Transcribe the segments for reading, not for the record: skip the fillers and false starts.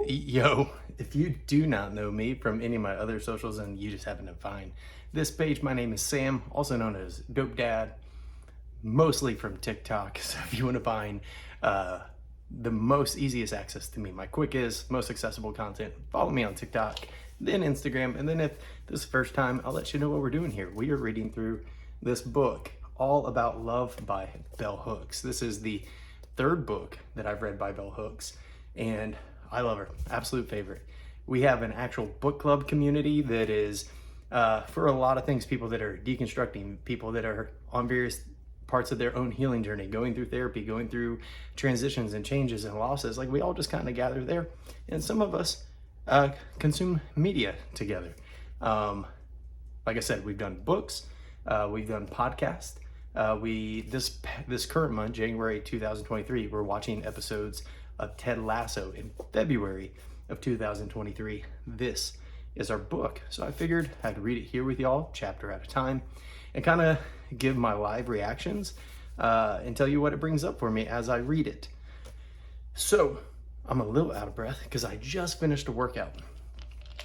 Yo, if you do not know me from any of my other socials and you just happen to find this page, my name is Sam, also known as Dope Dad, mostly from TikTok. So if you want to find the most easiest access to me, my quickest, most accessible content, follow me on TikTok, then Instagram. And then if this is the first time, I'll let you know what we're doing here. We are reading through this book, All About Love by Bell Hooks. This is the third book that I've read by Bell Hooks, and I love her, absolute favorite. We have an actual book club community that is for a lot of things, people that are deconstructing, people that are on various parts of their own healing journey, going through therapy, going through transitions and changes and losses. Like, we all just kind of gather there, and some of us consume media together. Like I said, we've done books, we've done podcasts. This current month, January 2023, we're watching episodes of Ted Lasso. In February of 2023, this is our book. So I figured I'd read it here with y'all, chapter at a time, and kind of give my live reactions and tell you what it brings up for me as I read it. So I'm a little out of breath because I just finished a workout.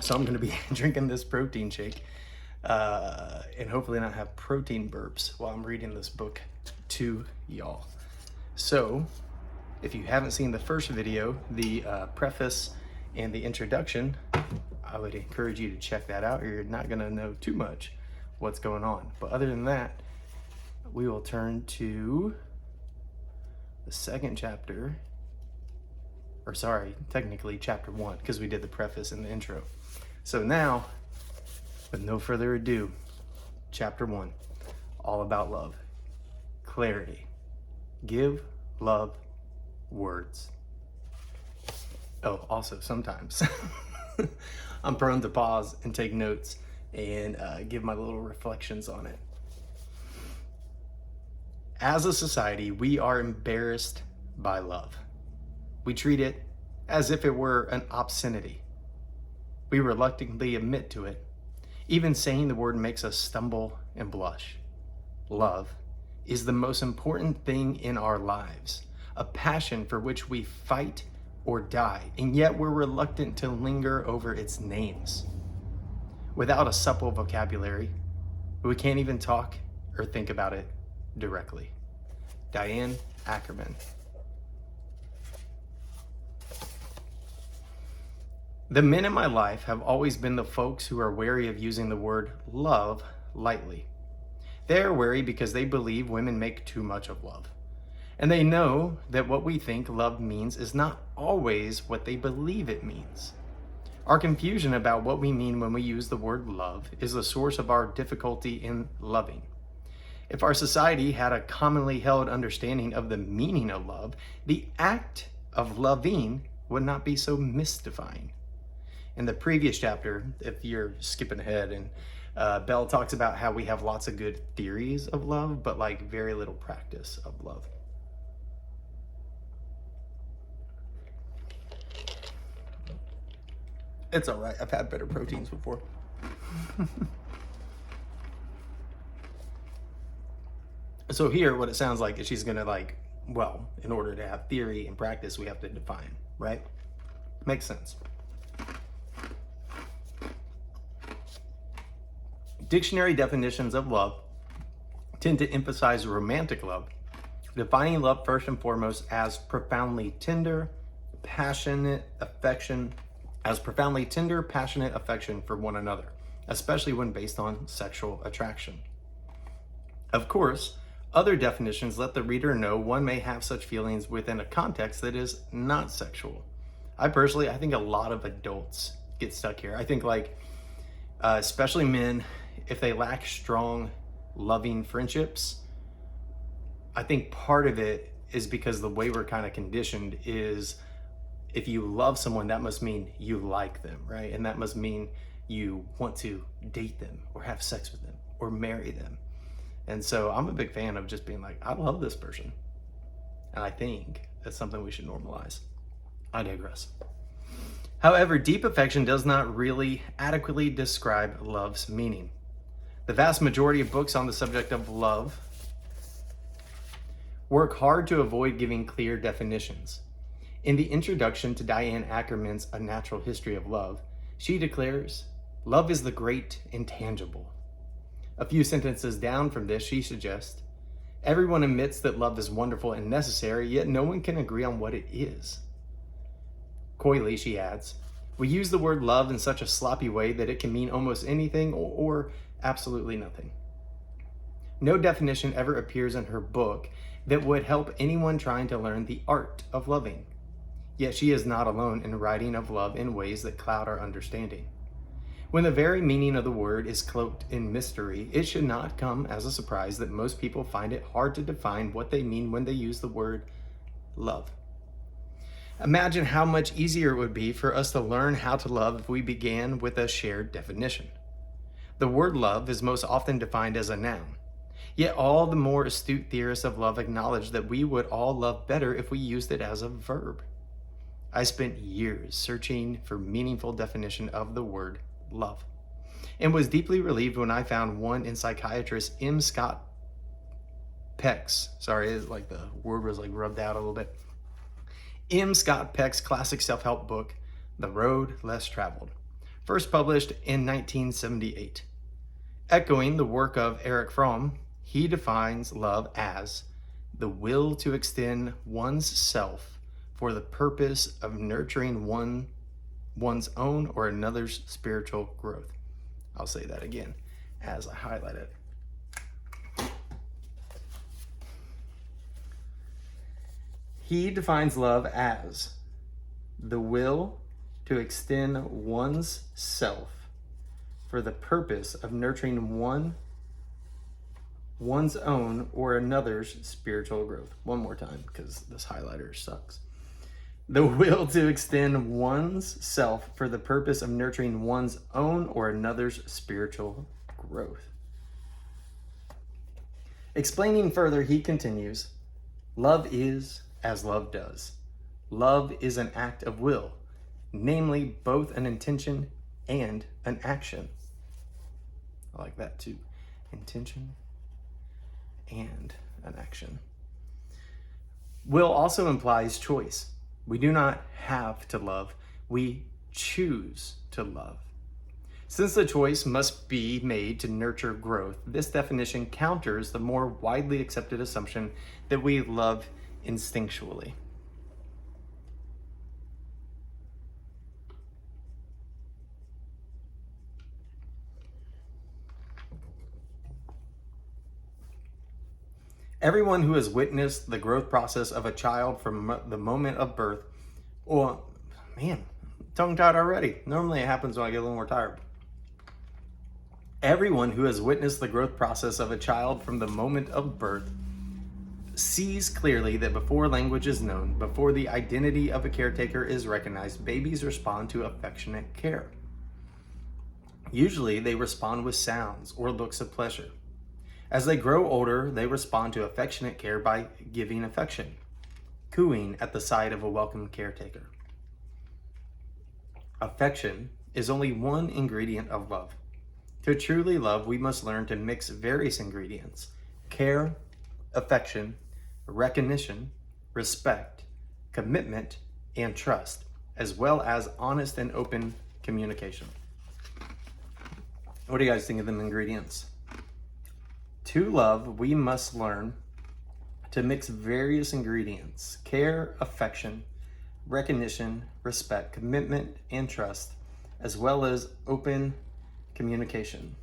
So I'm going to be drinking this protein shake and hopefully not have protein burps while I'm reading this book to y'all. So if you haven't seen the first video, the preface and the introduction, I would encourage you to check that out, or you're not going to know too much what's going on. But other than that, we will turn to the second chapter, or sorry, technically chapter 1, because we did the preface and the intro. So now, with no further ado, chapter 1, All About Love. Clarity. Give love words. Oh, also sometimes I'm prone to pause and take notes and give my little reflections on it. As a society, we are embarrassed by love. We treat it as if it were an obscenity. We reluctantly admit to it. Even saying the word makes us stumble and blush. Love is the most important thing in our lives, a passion for which we fight or die, and yet we're reluctant to linger over its names. Without a supple vocabulary, we can't even talk or think about it directly. Diane Ackerman. The men in my life have always been the folks who are wary of using the word love lightly. They are wary because they believe women make too much of love. And they know that what we think love means is not always what they believe it means. Our confusion about what we mean when we use the word love is the source of our difficulty in loving. If our society had a commonly held understanding of the meaning of love, the act of loving would not be so mystifying. In the previous chapter, if you're skipping ahead, and Belle talks about how we have lots of good theories of love, but like very little practice of love. It's all right. I've had better proteins before. So here, what it sounds like is she's going to in order to have theory and practice, we have to define, right? Makes sense. Dictionary definitions of love tend to emphasize romantic love, defining love first and foremost as profoundly tender, passionate affection for one another, especially when based on sexual attraction. Of course, other definitions let the reader know one may have such feelings within a context that is not sexual. I think a lot of adults get stuck here. I think especially men, if they lack strong, loving friendships, I think part of it is because the way we're kind of conditioned is if you love someone, that must mean you like them, right? And that must mean you want to date them or have sex with them or marry them. And so I'm a big fan of just being like, I love this person. And I think that's something we should normalize. I digress. However, deep affection does not really adequately describe love's meaning. The vast majority of books on the subject of love work hard to avoid giving clear definitions. In the introduction to Diane Ackerman's A Natural History of Love, she declares, "Love is the great intangible." A few sentences down from this, she suggests, "Everyone admits that love is wonderful and necessary, yet no one can agree on what it is." Coyly, she adds, "We use the word love in such a sloppy way that it can mean almost anything or absolutely nothing." No definition ever appears in her book that would help anyone trying to learn the art of loving. Yet she is not alone in writing of love in ways that cloud our understanding. When the very meaning of the word is cloaked in mystery, it should not come as a surprise that most people find it hard to define what they mean when they use the word love. Imagine how much easier it would be for us to learn how to love if we began with a shared definition. The word love is most often defined as a noun. Yet all the more astute theorists of love acknowledge that we would all love better if we used it as a verb. I spent years searching for meaningful definition of the word love, and was deeply relieved when I found one in psychiatrist M. Scott Peck's, sorry, it's like the word was like rubbed out a little bit. M. Scott Peck's classic self-help book, The Road Less Traveled, first published in 1978. Echoing the work of Erich Fromm, he defines love as the will to extend one's self for the purpose of nurturing one's own or another's spiritual growth. I'll say that again as I highlight it. He defines love as the will to extend one's self for the purpose of nurturing one's own or another's spiritual growth. One more time, because this highlighter sucks. The will to extend one's self for the purpose of nurturing one's own or another's spiritual growth. Explaining further, he continues, love is as love does. Love is an act of will, namely both an intention and an action. I like that too. Intention and an action. Will also implies choice. We do not have to love, we choose to love. Since the choice must be made to nurture growth, this definition counters the more widely accepted assumption that we love instinctually. Everyone who has witnessed the growth process of a child from the moment of birth, tongue-tied already. Normally it happens when I get a little more tired. Everyone who has witnessed the growth process of a child from the moment of birth sees clearly that before language is known, before the identity of a caretaker is recognized, babies respond to affectionate care. Usually they respond with sounds or looks of pleasure. As they grow older, they respond to affectionate care by giving affection, cooing at the sight of a welcome caretaker. Affection is only one ingredient of love. To truly love, we must learn to mix various ingredients: care, affection, recognition, respect, commitment, and trust, as well as honest and open communication. What do you guys think of them ingredients? To love, we must learn to mix various ingredients: care, affection, recognition, respect, commitment, and trust, as well as open communication.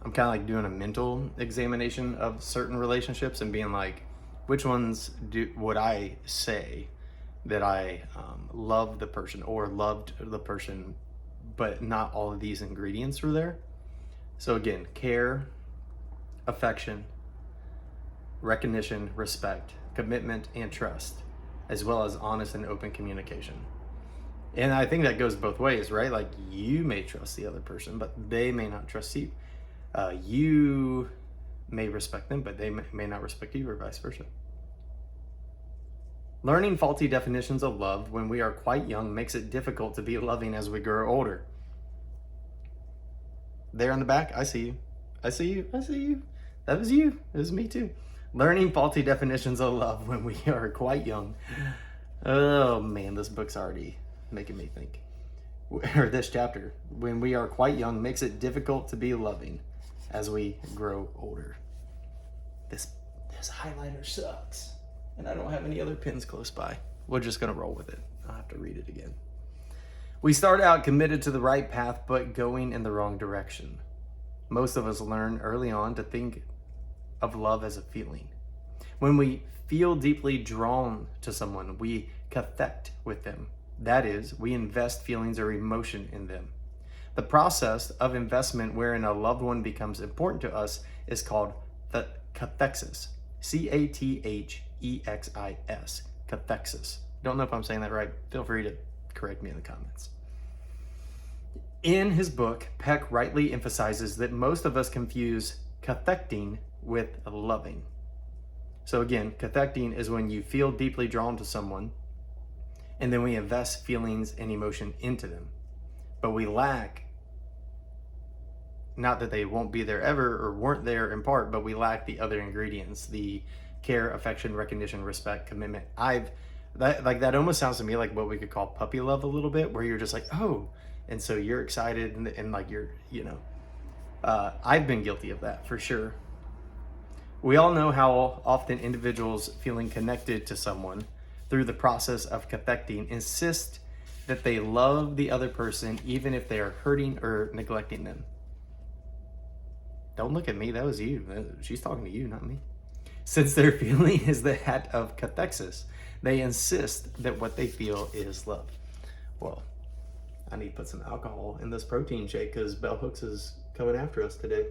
I'm kind of like doing a mental examination of certain relationships and being like, which ones would I say that I love the person or loved the person, but not all of these ingredients were there. So again, care, affection, recognition, respect, commitment, and trust, as well as honest and open communication. And I think that goes both ways, right? Like, you may trust the other person, but they may not trust you. You may respect them, but they may not respect you, or vice versa. Learning faulty definitions of love when we are quite young makes it difficult to be loving as we grow older. There in the back, I see you. I see you. I see you. That was you. It was me too. Learning faulty definitions of love when we are quite young. Oh man, this book's already making me think. Or this chapter, when we are quite young, makes it difficult to be loving as we grow older. This highlighter sucks, and I don't have any other pens close by. We're just gonna roll with it. I'll have to read it again. We start out committed to the right path, but going in the wrong direction. Most of us learn early on to think of love as a feeling. When we feel deeply drawn to someone, we connect with them. That is, we invest feelings or emotion in them. The process of investment wherein a loved one becomes important to us is called the cathexis. C-A-T-H-E-X-I-S. Cathexis. Don't know if I'm saying that right. Feel free to correct me in the comments. In his book, Peck rightly emphasizes that most of us confuse cathecting with loving. So again, cathecting is when you feel deeply drawn to someone, and then we invest feelings and emotion into them. But we lack, not that they won't be there ever or weren't there in part, but we lack the other ingredients, the care, affection, recognition, respect, commitment. That almost sounds to me like what we could call puppy love a little bit, where you're just like, oh, and so you're excited and like you're, I've been guilty of that for sure. We all know how often individuals feeling connected to someone through the process of cathecting insist that they love the other person even if they are hurting or neglecting them. Don't look at me, that was you. She's talking to you, not me. Since their feeling is that of cathexis, they insist that what they feel is love. Well, I need to put some alcohol in this protein shake because Bell Hooks is coming after us today.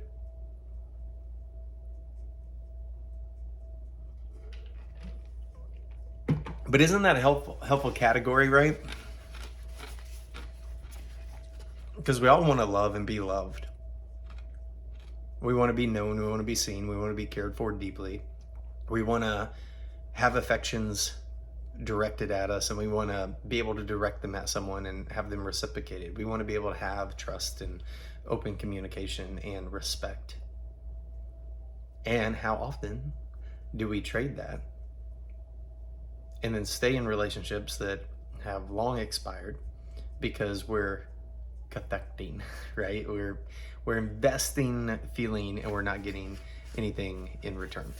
But isn't that a helpful category, right? Because we all want to love and be loved. We want to be known, we want to be seen, we want to be cared for deeply. We want to have affections directed at us, and we want to be able to direct them at someone and have them reciprocated. We want to be able to have trust and open communication and respect. And how often do we trade that and then stay in relationships that have long expired because we're cathecting, right? We're investing feeling and we're not getting anything in return.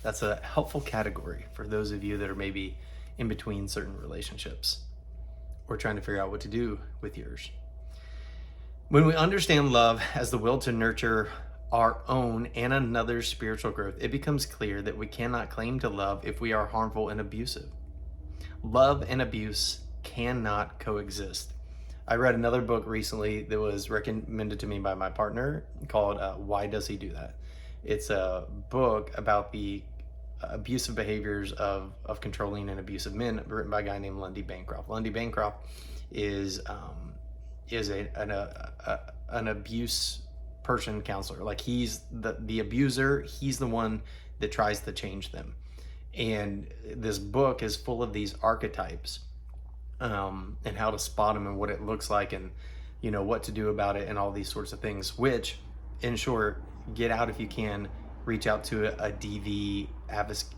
That's a helpful category for those of you that are maybe in between certain relationships or trying to figure out what to do with yours. When we understand love as the will to nurture our own and another's spiritual growth, it becomes clear that we cannot claim to love if we are harmful and abusive. Love and abuse cannot coexist. I read another book recently that was recommended to me by my partner called Why Does He Do That? It's a book about the abusive behaviors of controlling and abusive men, written by a guy named Lundy Bancroft. Lundy Bancroft is an abuse person counselor. Like, he's the abuser, he's the one that tries to change them. And this book is full of these archetypes and how to spot them and what it looks like and what to do about it and all these sorts of things, which, in short, get out if you can. Reach out to a DV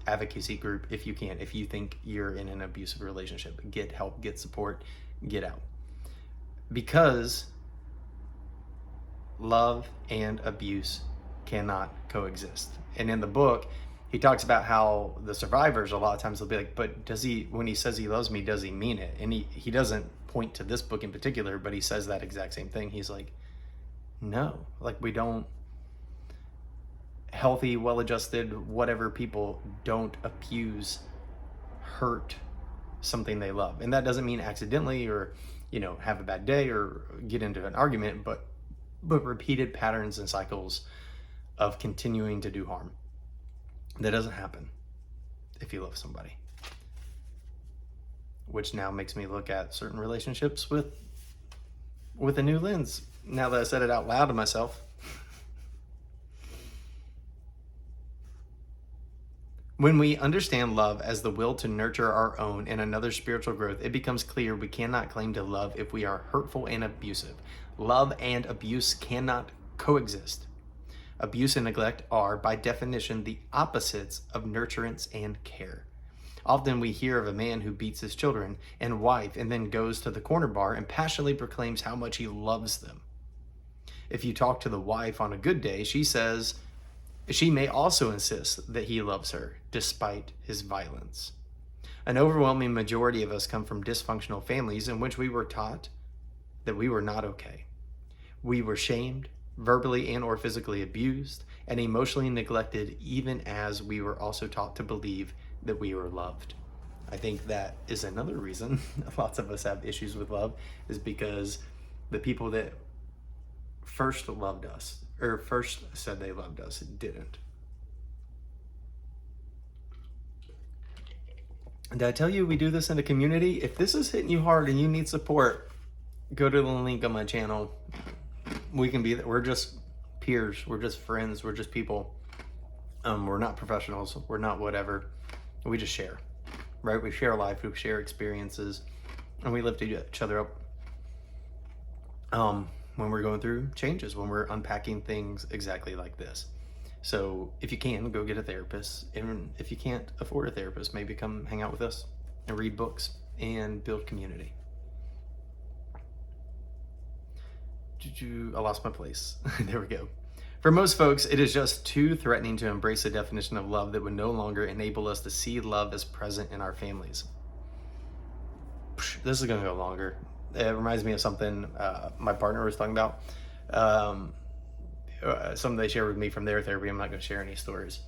advocacy group if you can. If you think you're in an abusive relationship, get help, get support, get out. Because love and abuse cannot coexist. And in the book, he talks about how the survivors, a lot of times they'll be like, but when he says he loves me, does he mean it? And he doesn't point to this book in particular, but he says that exact same thing. He's like, no, like, we don't. Healthy, well-adjusted, whatever people don't abuse, hurt something they love. And that doesn't mean accidentally or, have a bad day or get into an argument, but repeated patterns and cycles of continuing to do harm. That doesn't happen if you love somebody. Which now makes me look at certain relationships with a new lens, now that I said it out loud to myself. When we understand love as the will to nurture our own and another's spiritual growth, it becomes clear we cannot claim to love if we are hurtful and abusive. Love and abuse cannot coexist. Abuse and neglect are, by definition, the opposites of nurturance and care. Often we hear of a man who beats his children and wife and then goes to the corner bar and passionately proclaims how much he loves them. If you talk to the wife on a good day, she says she may also insist that he loves her despite his violence. An overwhelming majority of us come from dysfunctional families in which we were taught that we were not okay. We were shamed, verbally and or physically abused, and emotionally neglected, even as we were also taught to believe that we were loved. I think that is another reason lots of us have issues with love, is because the people that first loved us, or first said they loved us, didn't. Did I tell you we do this in a community? If this is hitting you hard and you need support, go to the link on my channel. We can be there. We're just peers. We're just friends. We're just people. We're not professionals. We're not whatever. We just share, right? We share life. We share experiences, and we lift each other up. When we're going through changes, when we're unpacking things exactly like this. So if you can, go get a therapist. And if you can't afford a therapist, maybe come hang out with us and read books and build community. I lost my place. There we go. For most folks, it is just too threatening to embrace a definition of love that would no longer enable us to see love as present in our families. This is going to go longer. It reminds me of something my partner was talking about. Something they shared with me from their therapy. I'm not going to share any stories.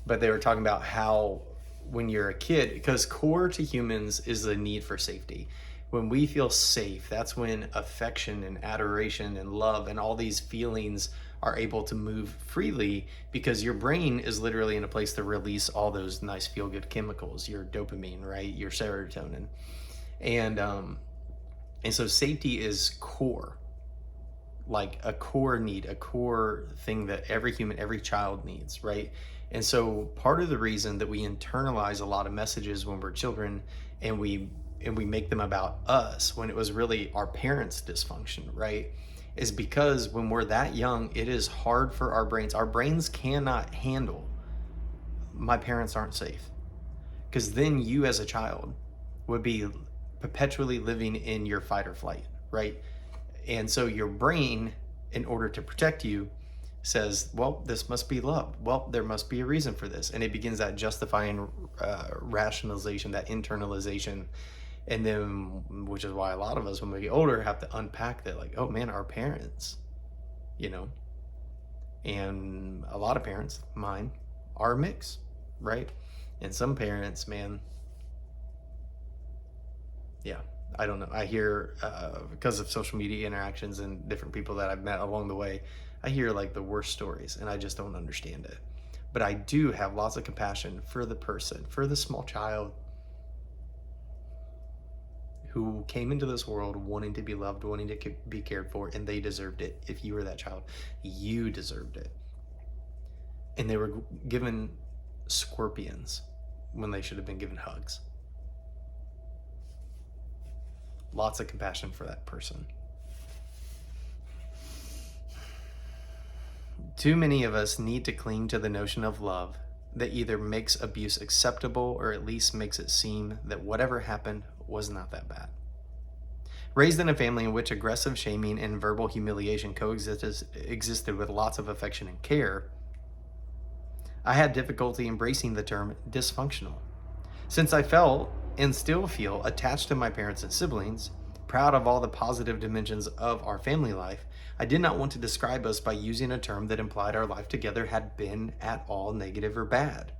But they were talking about how when you're a kid, because core to humans is the need for safety. When we feel safe, that's when affection and adoration and love and all these feelings are able to move freely, because your brain is literally in a place to release all those nice feel-good chemicals, your dopamine, right? Your serotonin. And so safety is core, like a core need, a core thing that every human, every child needs, right? And so part of the reason that we internalize a lot of messages when we're children and we make them about us when it was really our parents' dysfunction, right? Is because when we're that young, it is hard for our brains. Our brains cannot handle, my parents aren't safe. Because then you as a child would be perpetually living in your fight or flight, right? And so your brain, in order to protect you, says, well, this must be love. Well, there must be a reason for this. And it begins that justifying rationalization, that internalization. And then, which is why a lot of us, when we get older, have to unpack that, like, oh man, our parents, you know, and a lot of parents, mine, are a mix, right? And some parents, man, yeah, I don't know. I hear, because of social media interactions and different people that I've met along the way, I hear like the worst stories, and I just don't understand it. But I do have lots of compassion for the person, for the small child who came into this world wanting to be loved, wanting to be cared for, and they deserved it. If you were that child, you deserved it. And they were given scorpions when they should have been given hugs. Lots of compassion for that person. Too many of us need to cling to the notion of love that either makes abuse acceptable or at least makes it seem that whatever happened was not that bad. Raised in a family in which aggressive shaming and verbal humiliation existed with lots of affection and care, I had difficulty embracing the term dysfunctional. Since I felt and still feel attached to my parents and siblings, proud of all the positive dimensions of our family life, I did not want to describe us by using a term that implied our life together had been at all negative or bad.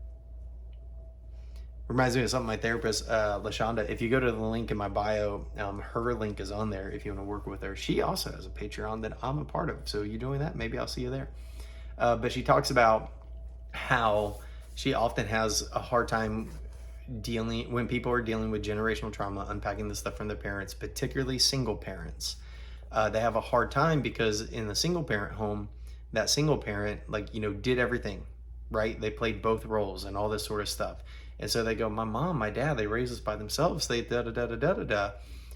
Reminds me of something my therapist, LaShonda, if you go to the link in my bio, her link is on there if you want to work with her. She also has a Patreon that I'm a part of. So you doing that? Maybe I'll see you there. But she talks about how she often has a hard time when people are dealing with generational trauma, unpacking the stuff from their parents, particularly single parents. They have a hard time because in the single parent home, that single parent, did everything, right? They played both roles and all this sort of stuff. And so they go, my mom, my dad, they raised us by themselves. They da-da-da-da-da-da-da.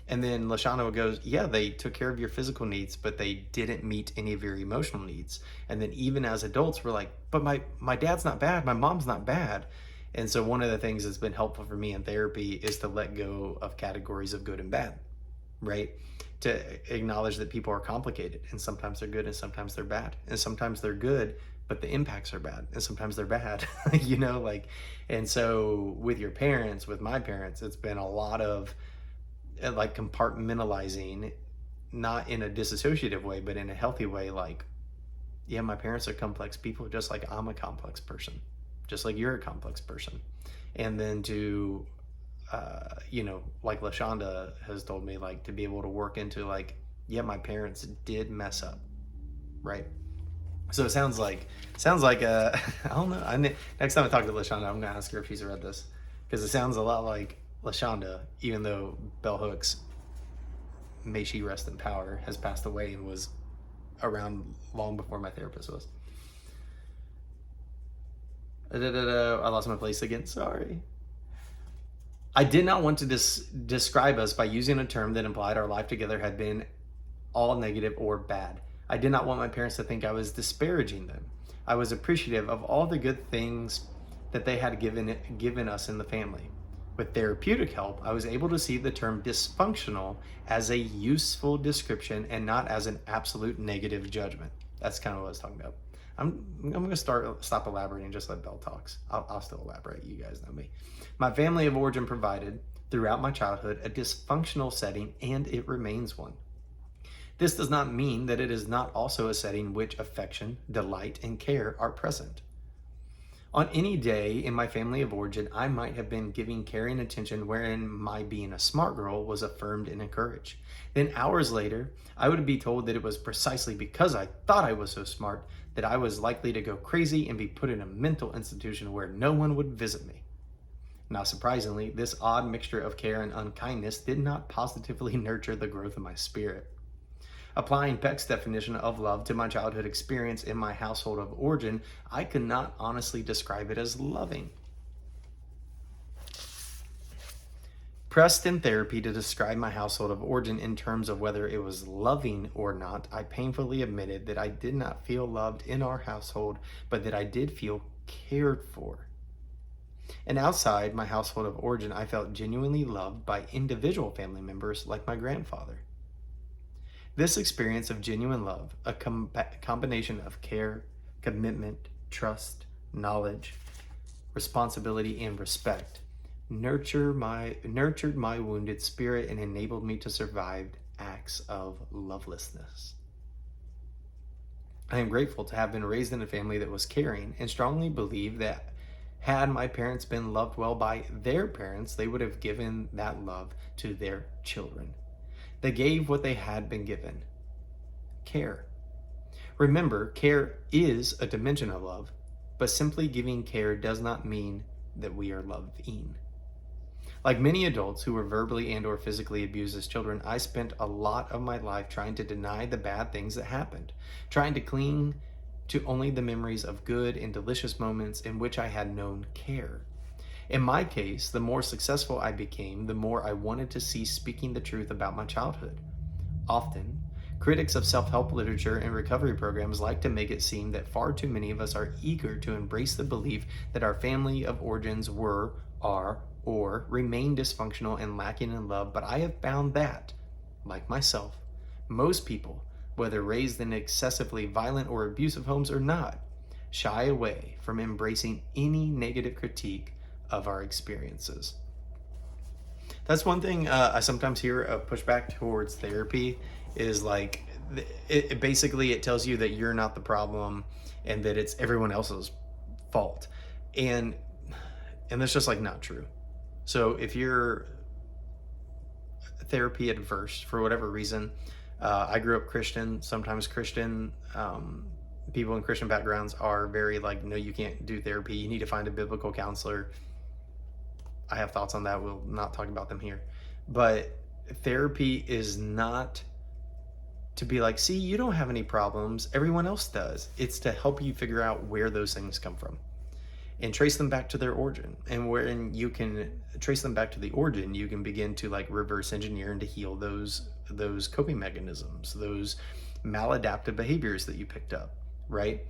And then Lashana goes, yeah, they took care of your physical needs, but they didn't meet any of your emotional needs. And then even as adults, we're like, but my dad's not bad, my mom's not bad. And so one of the things that's been helpful for me in therapy is to let go of categories of good and bad, right? To acknowledge that people are complicated, and sometimes they're good and sometimes they're bad. And sometimes they're good, but the impacts are bad, and sometimes they're bad, like, and so with your parents, with my parents, it's been a lot of like compartmentalizing, not in a disassociative way, but in a healthy way. Like, yeah, my parents are complex people, just like I'm a complex person, just like you're a complex person. And then to, like Lashonda has told me, like, to be able to work into like, yeah, my parents did mess up, right? So it sounds like I don't know. Next time I talk to Lashonda, I'm gonna ask her if she's read this, because it sounds a lot like Lashonda, even though Bell Hooks, may she rest in power, has passed away and was around long before my therapist was. I lost my place again. Sorry. I did not want to describe us by using a term that implied our life together had been all negative or bad. I did not want my parents to think I was disparaging them. I was appreciative of all the good things that they had given us in the family. With therapeutic help, I was able to see the term dysfunctional as a useful description and not as an absolute negative judgment. That's kind of what I was talking about. I'm going to stop elaborating, just let Belle talks. I'll still elaborate. You guys know me. My family of origin provided, throughout my childhood, a dysfunctional setting, and it remains one. This does not mean that it is not also a setting which affection, delight, and care are present. On any day in my family of origin, I might have been giving caring attention wherein my being a smart girl was affirmed and encouraged. Then hours later, I would be told that it was precisely because I thought I was so smart that I was likely to go crazy and be put in a mental institution where no one would visit me. Not surprisingly, this odd mixture of care and unkindness did not positively nurture the growth of my spirit. Applying Peck's definition of love to my childhood experience in my household of origin, I could not honestly describe it as loving. Pressed in therapy to describe my household of origin in terms of whether it was loving or not, I painfully admitted that I did not feel loved in our household, but that I did feel cared for. And outside my household of origin, I felt genuinely loved by individual family members like my grandfather. This experience of genuine love, a combination of care, commitment, trust, knowledge, responsibility, and respect, nurtured my wounded spirit and enabled me to survive acts of lovelessness. I am grateful to have been raised in a family that was caring, and strongly believe that had my parents been loved well by their parents, they would have given that love to their children. They gave what they had been given: care. Remember, care is a dimension of love, but simply giving care does not mean that we are loving. Like many adults who were verbally and or physically abused as children, I spent a lot of my life trying to deny the bad things that happened, trying to cling to only the memories of good and delicious moments in which I had known care. In my case, the more successful I became, the more I wanted to cease speaking the truth about my childhood. Often, critics of self-help literature and recovery programs like to make it seem that far too many of us are eager to embrace the belief that our family of origins were, are, or remain dysfunctional and lacking in love, but I have found that, like myself, most people, whether raised in excessively violent or abusive homes or not, shy away from embracing any negative critique of our experiences. That's one thing I sometimes hear a pushback towards therapy is like, it basically it tells you that you're not the problem and that it's everyone else's fault. And that's just like not true. So if you're therapy adverse for whatever reason, I grew up Christian. Sometimes Christian people in Christian backgrounds are very like, no, you can't do therapy. You need to find a biblical counselor. I have thoughts on that. We'll not talk about them here. But therapy is not to be like, see, you don't have any problems. Everyone else does. It's to help you figure out where those things come from. and trace them back to their origin. And when you can trace them back to the origin, you can begin to like reverse engineer and to heal those coping mechanisms, those maladaptive behaviors that you picked up, right?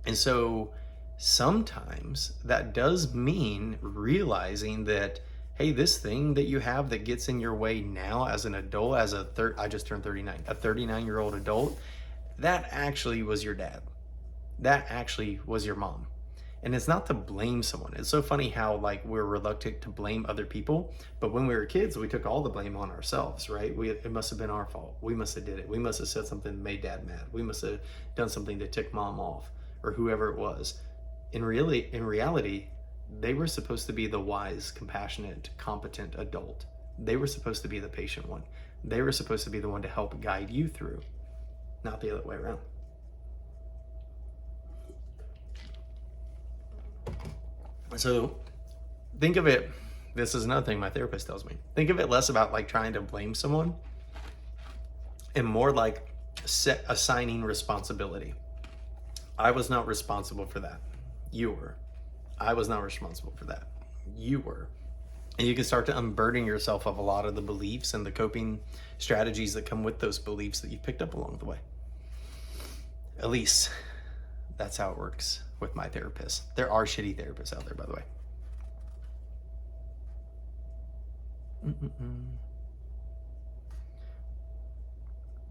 And so sometimes that does mean realizing that, hey, this thing that you have that gets in your way now as an adult, I just turned 39, a 39-year-old adult, that actually was your dad. That actually was your mom. And it's not to blame someone. It's so funny how like we're reluctant to blame other people, but when we were kids, we took all the blame on ourselves, right? It must have been our fault. We must have did it. We must have said something that made dad mad. We must have done something that ticked mom off, or whoever it was. In reality, they were supposed to be the wise, compassionate, competent adult. They were supposed to be the patient one. They were supposed to be the one to help guide you through, not the other way around. So think of it, this is another thing my therapist tells me. Think of it less about like trying to blame someone and more like assigning responsibility. I was not responsible for that. You were. I was not responsible for that. You were. And you can start to unburden yourself of a lot of the beliefs and the coping strategies that come with those beliefs that you picked up along the way. At least that's how it works with my therapist. There are shitty therapists out there, by the way.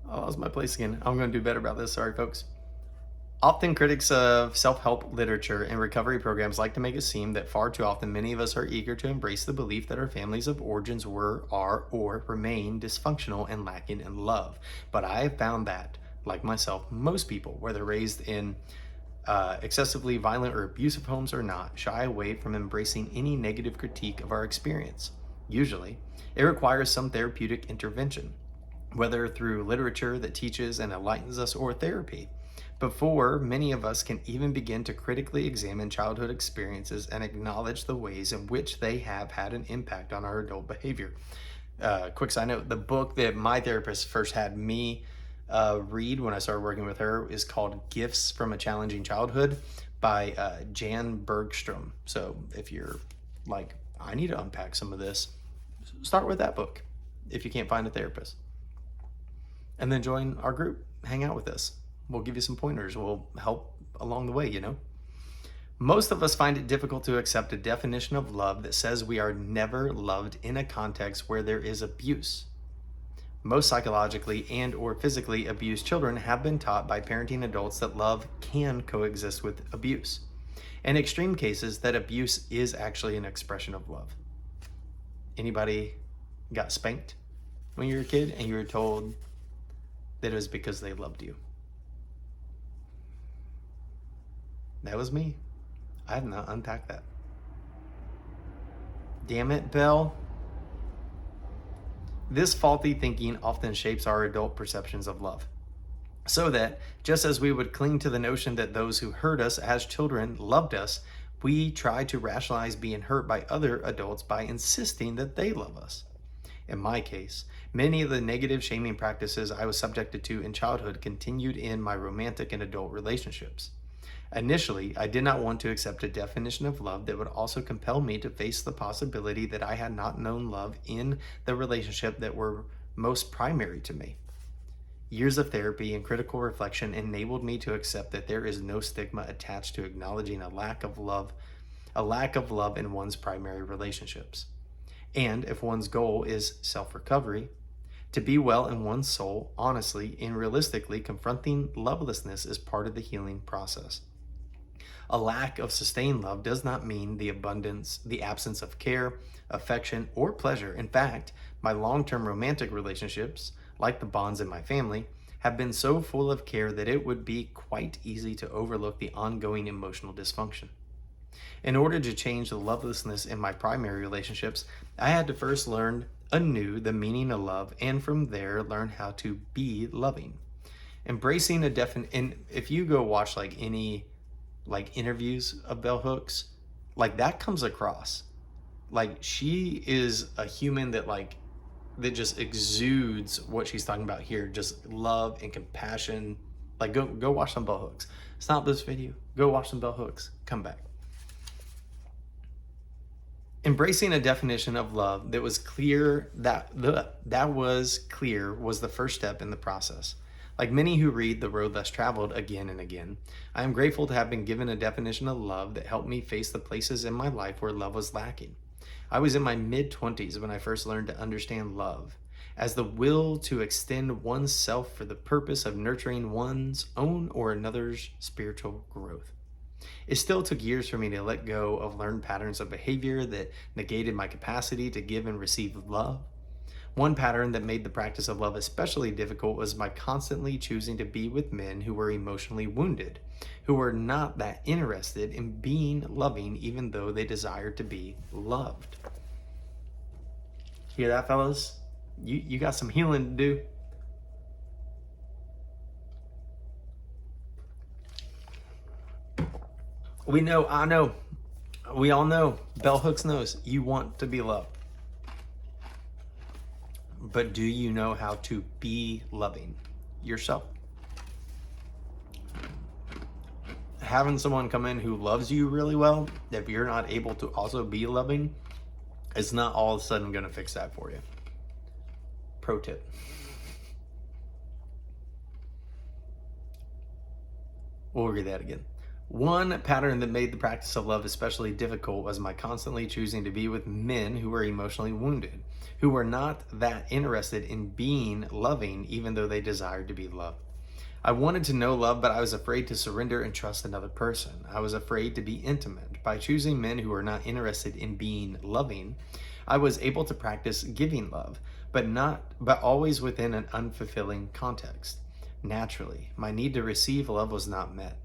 Oh, that was my place again. I'm going to do better about this. Sorry, folks. Often critics of self-help literature and recovery programs like to make it seem that far too often many of us are eager to embrace the belief that our families of origins were, are, or remain dysfunctional and lacking in love. But I have found that, like myself, most people, whether raised in excessively violent or abusive homes or not, shy away from embracing any negative critique of our experience. Usually, it requires some therapeutic intervention, whether through literature that teaches and enlightens us or therapy, before many of us can even begin to critically examine childhood experiences and acknowledge the ways in which they have had an impact on our adult behavior. Quick side note, the book that my therapist first had me read when I started working with her is called Gifts from a Challenging Childhood by Jan Bergstrom. So if you're like, I need to unpack some of this, start with that book if you can't find a therapist. And then join our group, hang out with us. We'll give you some pointers. We'll help along the way, you know. Most of us find it difficult to accept a definition of love that says we are never loved in a context where there is abuse. Most psychologically and or physically abused children have been taught by parenting adults that love can coexist with abuse. In extreme cases, that abuse is actually an expression of love. Anybody got spanked when you were a kid and you were told that it was because they loved you? That was me. I have not unpacked that. Damn it, Belle. This faulty thinking often shapes our adult perceptions of love. So that, just as we would cling to the notion that those who hurt us as children loved us, we try to rationalize being hurt by other adults by insisting that they love us. In my case, many of the negative shaming practices I was subjected to in childhood continued in my romantic and adult relationships. Initially, I did not want to accept a definition of love that would also compel me to face the possibility that I had not known love in the relationship that were most primary to me. Years of therapy and critical reflection enabled me to accept that there is no stigma attached to acknowledging a lack of love in one's primary relationships. And if one's goal is self-recovery, to be well in one's soul, honestly and realistically, confronting lovelessness is part of the healing process. A lack of sustained love does not mean the absence of care, affection, or pleasure. In fact, my long-term romantic relationships, like the bonds in my family, have been so full of care that it would be quite easy to overlook the ongoing emotional dysfunction. In order to change the lovelessness in my primary relationships, I had to first learn anew the meaning of love, and from there learn how to be loving. Embracing and if you go watch like any interviews of Bell Hooks, like that comes across. Like she is a human that just exudes what she's talking about here, just love and compassion. Like go watch some Bell Hooks. Stop this video, go watch some Bell Hooks, come back. Embracing a definition of love that was clear was the first step in the process. Like many who read The Road Less Traveled again and again, I am grateful to have been given a definition of love that helped me face the places in my life where love was lacking. I was in my mid-20s when I first learned to understand love as the will to extend oneself for the purpose of nurturing one's own or another's spiritual growth. It still took years for me to let go of learned patterns of behavior that negated my capacity to give and receive love. One pattern that made the practice of love especially difficult was my constantly choosing to be with men who were emotionally wounded, who were not that interested in being loving even though they desired to be loved. Hear that, fellas? You got some healing to do. I know, we all know, bell hooks knows, you want to be loved. But do you know how to be loving yourself? Having someone come in who loves you really well, if you're not able to also be loving, it's not all of a sudden going to fix that for you. Pro tip. We'll read that again. One pattern that made the practice of love especially difficult was my constantly choosing to be with men who were emotionally wounded, who were not that interested in being loving even though they desired to be loved. I wanted to know love, but I was afraid to surrender and trust another person. I was afraid to be intimate. By choosing men who were not interested in being loving, I was able to practice giving love, but always within an unfulfilling context. Naturally, my need to receive love was not met.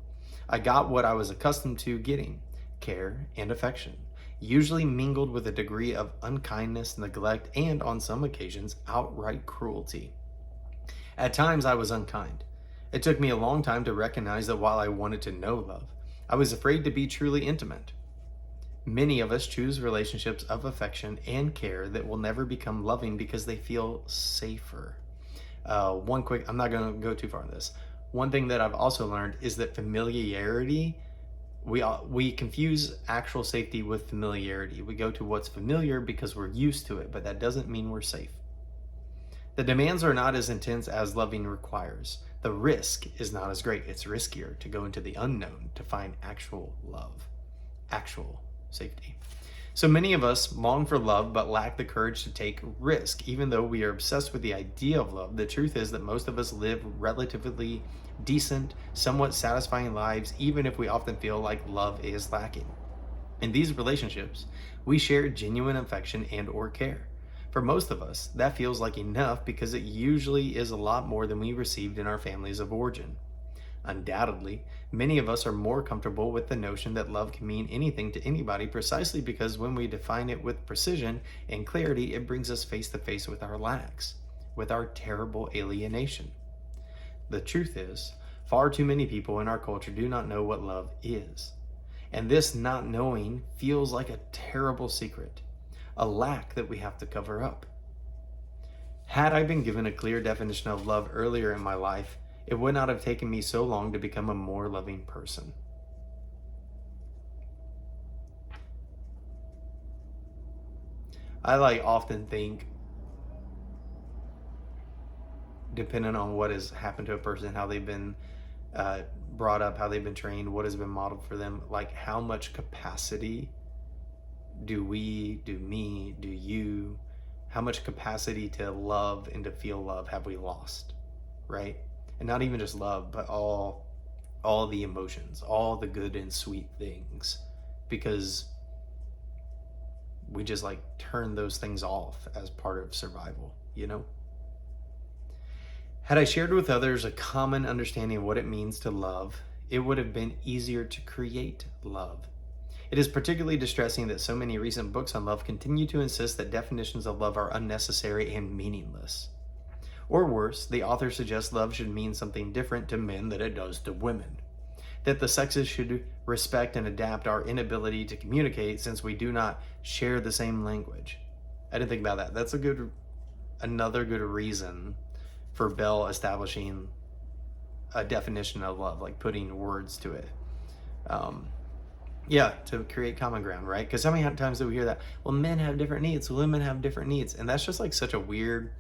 I got what I was accustomed to getting, care and affection, usually mingled with a degree of unkindness, neglect, and on some occasions, outright cruelty. At times, I was unkind. It took me a long time to recognize that while I wanted to know love, I was afraid to be truly intimate. Many of us choose relationships of affection and care that will never become loving because they feel safer. I'm not going to go too far on this. One thing that I've also learned is that familiarity, we confuse actual safety with familiarity. We go to what's familiar because we're used to it, but that doesn't mean we're safe. The demands are not as intense as loving requires. The risk is not as great. It's riskier to go into the unknown to find actual love, actual safety. So many of us long for love but lack the courage to take risk. Even though we are obsessed with the idea of love, the truth is that most of us live relatively decent, somewhat satisfying lives, even if we often feel like love is lacking. In these relationships, we share genuine affection and or care. For most of us, that feels like enough because it usually is a lot more than we received in our families of origin. Undoubtedly, many of us are more comfortable with the notion that love can mean anything to anybody precisely because when we define it with precision and clarity, it brings us face to face with our lacks, with our terrible alienation. The truth is, far too many people in our culture do not know what love is. And this not knowing feels like a terrible secret, a lack that we have to cover up. Had I been given a clear definition of love earlier in my life, it would not have taken me so long to become a more loving person. I often think, depending on what has happened to a person, how they've been brought up, how they've been trained, what has been modeled for them, how much capacity do you, how much capacity to love and to feel love have we lost, right? And not even just love, but all the emotions, all the good and sweet things, because we just turn those things off as part of survival, Had I shared with others a common understanding of what it means to love, it would have been easier to create love. It is particularly distressing that so many recent books on love continue to insist that definitions of love are unnecessary and meaningless. Or worse, the author suggests love should mean something different to men than it does to women. That the sexes should respect and adapt our inability to communicate since we do not share the same language. I didn't think about that. That's another good reason for Bell establishing a definition of love, putting words to it. Yeah, to create common ground, right? Because how many times do we hear that? Well, men have different needs, women have different needs. And that's just like such a weird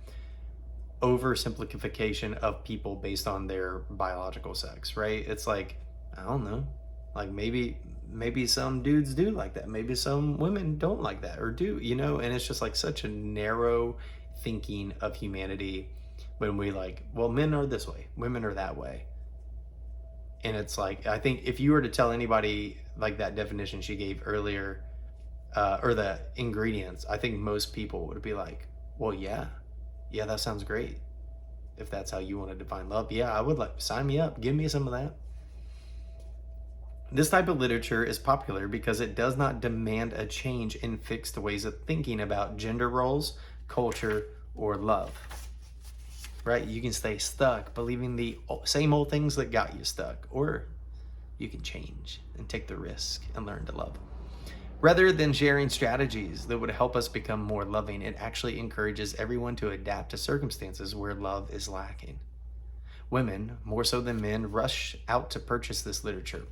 oversimplification of people based on their biological sex, right? It's like, I don't know, like maybe some dudes do like that, maybe some women don't like that or do, and it's just like such a narrow thinking of humanity when we like, well, men are this way, women are that way. And it's like, I think if you were to tell anybody like that definition she gave earlier, or the ingredients, I think most people would be like, well, yeah, that sounds great. If that's how you want to define love, yeah, I would like, sign me up, give me some of that. This type of literature is popular because it does not demand a change in fixed ways of thinking about gender roles, culture, or love. Right? You can stay stuck believing the same old things that got you stuck, or you can change and take the risk and learn to love. Rather than sharing strategies that would help us become more loving, it actually encourages everyone to adapt to circumstances where love is lacking. Women, more so than men, rush out to purchase this literature.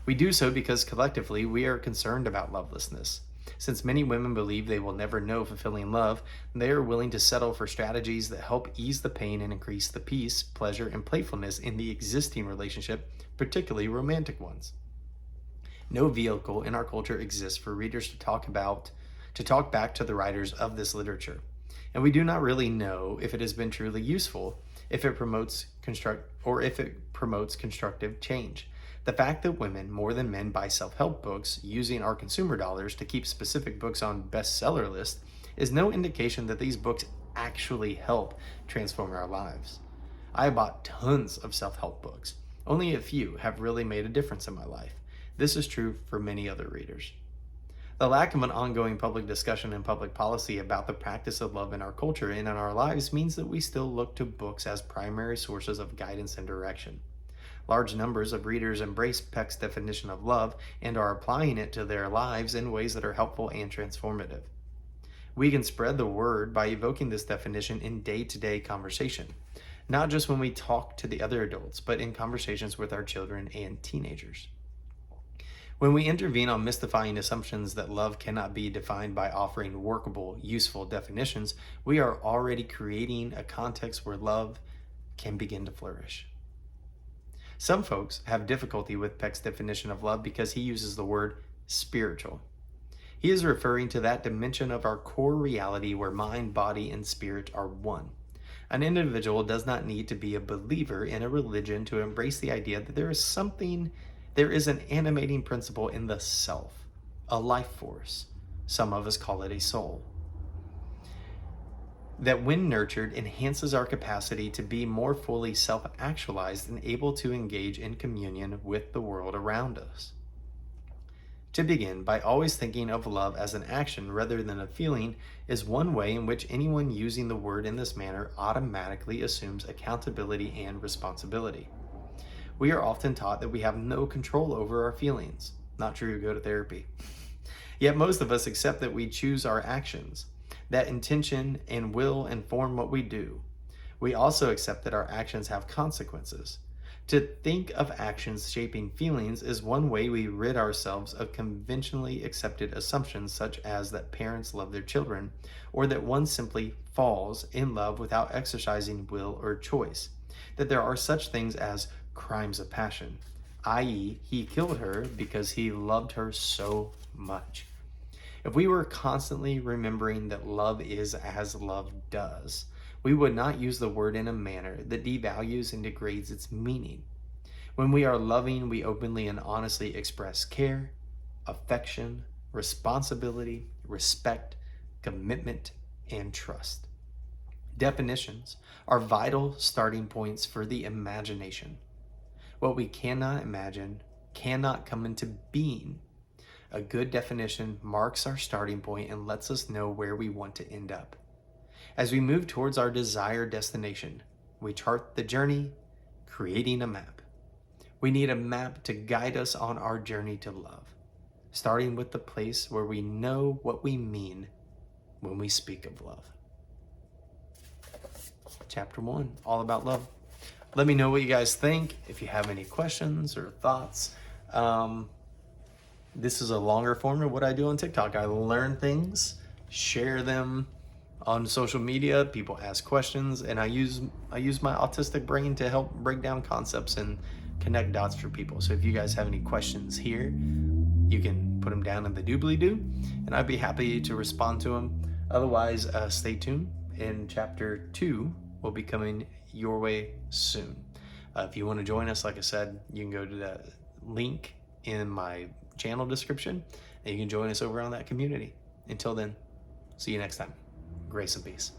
We do so because collectively we are concerned about lovelessness. Since many women believe they will never know fulfilling love, they are willing to settle for strategies that help ease the pain and increase the peace, pleasure, and playfulness in the existing relationship, particularly romantic ones. No vehicle in our culture exists for readers to talk back to the writers of this literature. And we do not really know if it has been truly useful, if it promotes constructive change. The fact that women more than men buy self-help books using our consumer dollars to keep specific books on bestseller lists is no indication that these books actually help transform our lives. I bought tons of self-help books. Only a few have really made a difference in my life. This is true for many other readers. The lack of an ongoing public discussion and public policy about the practice of love in our culture and in our lives means that we still look to books as primary sources of guidance and direction. Large numbers of readers embrace Peck's definition of love and are applying it to their lives in ways that are helpful and transformative. We can spread the word by evoking this definition in day-to-day conversation, not just when we talk to the other adults, but in conversations with our children and teenagers. When we intervene on mystifying assumptions that love cannot be defined by offering workable, useful definitions, we are already creating a context where love can begin to flourish. Some folks have difficulty with Peck's definition of love because he uses the word spiritual. He is referring to that dimension of our core reality where mind, body, and spirit are one. An individual does not need to be a believer in a religion to embrace the idea that there is an animating principle in the self, a life force. Some of us call it a soul. That when nurtured enhances our capacity to be more fully self-actualized and able to engage in communion with the world around us. To begin, by always thinking of love as an action rather than a feeling is one way in which anyone using the word in this manner automatically assumes accountability and responsibility. We are often taught that we have no control over our feelings. Not true, go to therapy. Yet most of us accept that we choose our actions, that intention and will inform what we do. We also accept that our actions have consequences. To think of actions shaping feelings is one way we rid ourselves of conventionally accepted assumptions such as that parents love their children, or that one simply falls in love without exercising will or choice, that there are such things as crimes of passion, i.e., he killed her because he loved her so much. If we were constantly remembering that love is as love does, we would not use the word in a manner that devalues and degrades its meaning. When we are loving, we openly and honestly express care, affection, responsibility, respect, commitment, and trust. Definitions are vital starting points for the imagination. What we cannot imagine cannot come into being. A good definition marks our starting point and lets us know where we want to end up. As we move towards our desired destination, we chart the journey, creating a map. We need a map to guide us on our journey to love, starting with the place where we know what we mean when we speak of love. Chapter 1, all about love. Let me know what you guys think. If you have any questions or thoughts, this is a longer form of what I do on TikTok. I learn things, share them on social media. People ask questions, and I use my autistic brain to help break down concepts and connect dots for people. So if you guys have any questions here, you can put them down in the doobly-doo, and I'd be happy to respond to them. Otherwise, stay tuned. In chapter 2 will be coming your way soon. If you want to join us, like I said, you can go to the link in my channel description, and you can join us over on that community. Until then, see you next time. Grace and peace.